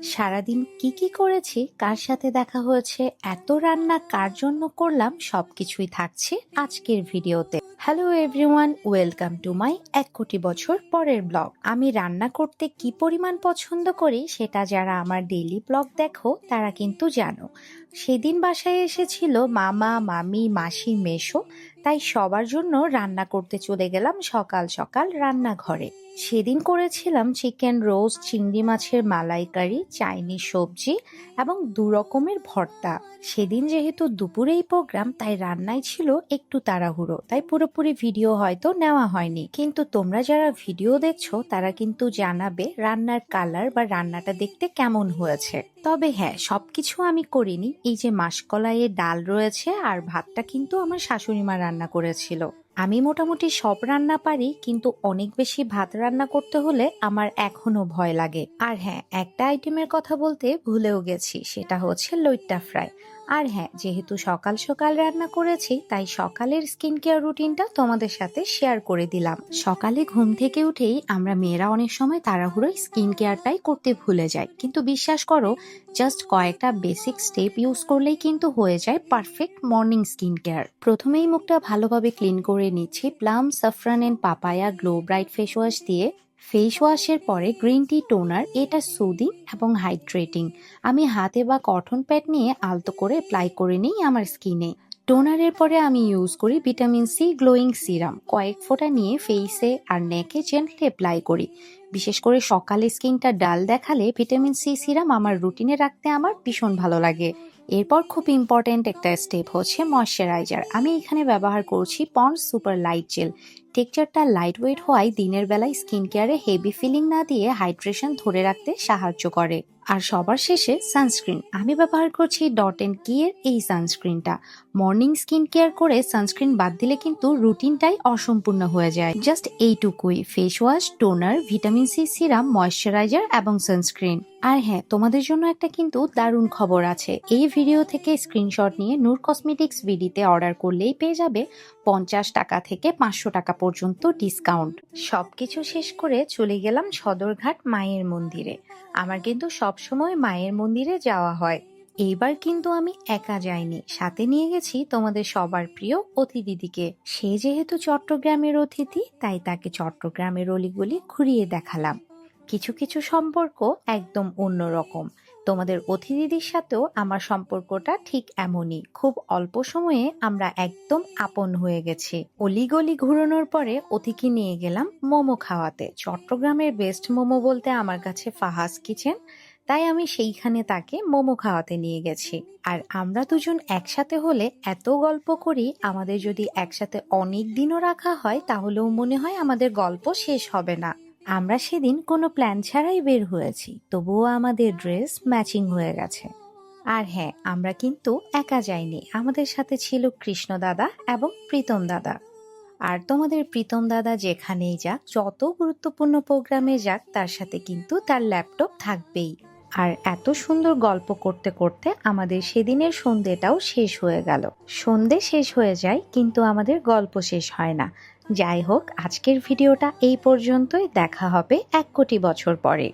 সারাদিন কি করেছি, কার সাথে দেখা হয়েছে, এত রান্না কার জন্য করলাম, সবকিছুই থাকছে আজকের ভিডিওতে। Hello everyone, welcome to my 1 কোটি বছর পরের ব্লগ। আমি রান্না করতে কি পরিমাণ পছন্দ করি সেটা যারা আমার ডেইলি ব্লগ দেখো তারা কিন্তু জানো। সেদিন বাসায় এসেছিল মামা, মামি, মাসি, মেসো, তাই সবার জন্য রান্না করতে চলে গেলাম সকাল সকাল রান্নাঘরে। সেদিন করেছিলাম চিকেন রোস্ট, চিংড়ি মাছের মালাইকারি, চাইনিজ সবজি এবং 2 রকমের ভর্তা। সেদিন যেহেতু দুপুরেই প্রোগ্রাম, তাই রান্নায় ছিল একটু তাড়াহুড়ো, তাই পুরোপুরি ভিডিও হয়তো নেওয়া হয়নি। কিন্তু তোমরা যারা ভিডিও দেখছো তারা কিন্তু জানাবে রান্নার কালার বা রান্নাটা দেখতে কেমন হয়েছে। তবে হ্যাঁ, সবকিছু আমি করিনি। এই যে মাসকলাইয়ের ডাল রয়েছে আর ভাতটা কিন্তু আমার শাশুড়ি মা রান্না করেছিল। আমি মোটামুটি সব রান্না পারি, কিন্তু অনেক বেশি ভাত রান্না করতে হলে আমার এখনো ভয় লাগে। আর হ্যাঁ, একটা আইটেমের কথা বলতে ভুলেও গেছি, সেটা হচ্ছে লইট্টা ফ্রাই। আর হ্যাঁ, যেহেতু সকাল সকাল রান্না করেছি, তাই সকালের স্কিন কেয়ার রুটিনটা তোমাদের সাথে শেয়ার করে দিলাম। সকালে ঘুম থেকে উঠেই আমরা মেয়েরা অনেক সময় তাড়াহুড়োয় স্কিন কেয়ারটাই করতে ভুলে যাই, কিন্তু বিশ্বাস করো, জাস্ট কয়েকটা বেসিক স্টেপ ইউজ করলেই কিন্তু হয়ে যায় পারফেক্ট মর্নিং স্কিন কেয়ার। প্রথমেই মুখটা ভালোভাবে ক্লিন করে নিচ্ছি plum, saffron and papaya glow bright face wash দিয়ে। ফেস ওয়াশের পরে গ্রিন টি টোনার, এটা সুদিং এবং হাইড্রেটিং। আমি হাতে বা কটন প্যাড নিয়ে আলতো করে অ্যাপ্লাই করে নিই আমার স্কিনে। টোনারের পরে আমি ইউজ করি ভিটামিন সি গ্লোয়িং সিরাম। কয়েক ফোঁটা নিয়ে ফেসে আর নেকে জেন্টলি অ্যাপ্লাই করি। বিশেষ করে সকালে স্কিনটা ডাল দেখালে ভিটামিন সি সিরাম আমার রুটিনে রাখতে আমার ভীষণ ভালো লাগে। এরপর খুব ইম্পর্টেন্ট একটা স্টেপ হচ্ছে ময়শ্চারাইজার। আমি এখানে ব্যবহার করছি পন্ডস সুপার লাইট জেল। টেক্সচারটা লাইট ওয়েট হওয়ায় দিনের বেলায় স্কিন কেয়ারে হেভি ফিলিং না দিয়ে হাইড্রেশন ধরে রাখতে সাহায্য করে। আর সবার শেষে সানস্ক্রিন। আমি ব্যবহার করছি ডট এন্ড কি এর এই সানস্ক্রিনটা। মর্নিং স্কিন কেয়ার করে সানস্ক্রিন বাদ দিলে কিন্তু রুটিনটাই অসম্পূর্ণ হয়ে যায়। জাস্ট এইটুকুই, face wash, toner, vitamin C serum, moisturiser এবং সানস্ক্রিন। আর হ্যাঁ, তোমাদের জন্য একটা কিন্তু দারুণ খবর আছে। এই ভিডিও থেকে স্ক্রিনশট নিয়ে নূর কসমেটিক্স বিডিতে অর্ডার করলেই পেয়ে যাবে 50 টাকা থেকে 500 টাকা পর্যন্ত ডিসকাউন্ট। সবকিছু শেষ করে চলে গেলাম সদরঘাট মায়ের মন্দিরে। আমার কিন্তু সবসময় মায়ের মন্দিরে যাওয়া হয়। এইবার কিন্তু আমি একা যাইনি, সাথে নিয়ে গেছি তোমাদের সবার প্রিয় অতিথিদিকে। সে যেহেতু চট্টগ্রামের অতিথি, তাই তাকে চট্টগ্রামের অলিগলি ঘুরিয়ে দেখালাম। কিছু কিছু সম্পর্ক একদম অন্যরকম। তোমাদের অতিথিদের সাথেও আমার সম্পর্কটা ঠিক এমনই। খুব অল্প সময়ে আমরা একদম আপন হয়ে গেছি। অলিগলি ঘুরানোর পরে অতিথি নিয়ে গেলাম মোমো খাওয়াতে। চট্টগ্রামের বেস্ট মোমো বলতে আমার কাছে ফাহাস কিচেন, তাই আমি সেইখানে তাকে মোমো খাওয়াতে নিয়ে গেছি। আর আমরা দুজন একসাথে হলে এত গল্প করি, আমাদের যদি একসাথে অনেক দিনও রাখা হয় তাহলেও মনে হয় আমাদের গল্প শেষ হবে না। আমরা সেদিন কোনো প্ল্যান ছাড়াই বের হয়েছি, তবুও আমাদের ড্রেস ম্যাচিং হয়ে গেছে। আর হ্যাঁ, আমরা কিন্তু একা যাইনি, আমাদের সাথে ছিল কৃষ্ণ দাদা এবং প্রীতম দাদা। আর তোমাদের প্রীতম দাদা যেখানেই যাক, যত গুরুত্বপূর্ণ প্রোগ্রামে যাক, তার সাথে কিন্তু তার ল্যাপটপ থাকবেই। আর এত সুন্দর গল্প করতে করতে আমাদের সেদিনের সন্ধ্যেটাও শেষ হয়ে গেল। সন্ধ্যে শেষ হয়ে যায়, কিন্তু আমাদের গল্প শেষ হয় না। যাই হোক, আজকের ভিডিওটা এই পর্যন্তই। দেখা হবে 1 কোটি বছর পরে।